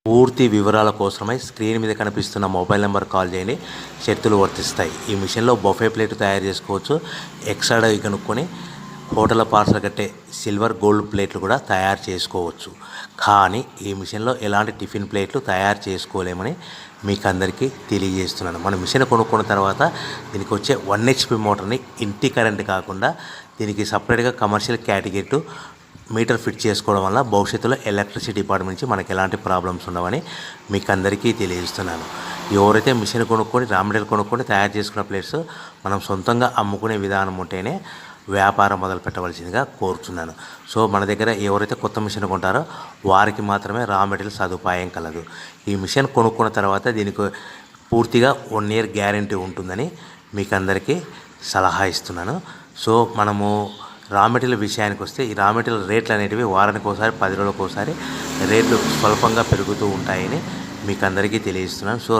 పూర్తి వివరాల కోసమై స్క్రీన్ మీద కనిపిస్తున్న మొబైల్ నెంబర్ కాల్ చేయండి. షరతులు వర్తిస్తాయి. ఈ మిషన్లో బొఫే ప్లేట్ తయారు చేసుకోవచ్చు. ఎక్స్ట్రా కనుక్కొని హోటల్ పార్సల్ కట్టే సిల్వర్ గోల్డ్ ప్లేట్లు కూడా తయారు చేసుకోవచ్చు. కానీ ఈ మిషన్లో ఎలాంటి టిఫిన్ ప్లేట్లు తయారు చేసుకోలేమని మీకు అందరికీ తెలియజేస్తున్నాను. మన మిషన్ కొనుక్కున్న తర్వాత దీనికి వచ్చే 1 HP మోటార్ని ఇంటి కరెంట్ కాకుండా దీనికి సపరేట్గా కమర్షియల్ కేటగిరీ మీటర్ ఫిట్ చేసుకోవడం వల్ల భవిష్యత్తులో ఎలక్ట్రిసిటీ డిపార్ట్మెంట్ నుంచి మనకి ఎలాంటి ప్రాబ్లమ్స్ ఉండవని మీకు అందరికీ తెలియజేస్తున్నాను. ఎవరైతే మిషన్ కొనుక్కొని రా మెటీరియల్ కొనుక్కొని తయారు చేసుకున్న ప్లేట్స్ మనం సొంతంగా అమ్ముకునే విధానం ఉంటేనే వ్యాపారం మొదలు పెట్టవలసిందిగా కోరుతున్నాను. సో మన దగ్గర ఎవరైతే కొత్త మిషన్ కొంటారో వారికి మాత్రమే రా మెటీరియల్ సదుపాయం కలదు. ఈ మిషన్ కొనుక్కున్న తర్వాత దీనికి పూర్తిగా 1 year గ్యారంటీ ఉంటుందని మీకు అందరికీ సలహా ఇస్తున్నాను. సో మనము రా మెటీరియల్ విషయానికి వస్తే ఈ రా మెటీరియల్ రేట్లు అనేటివి వారానికి ఒకసారి 10 రోజులకు ఒకసారి రేట్లు స్వల్పంగా పెరుగుతూ ఉంటాయని మీకు అందరికీ తెలియజేస్తున్నాను. సో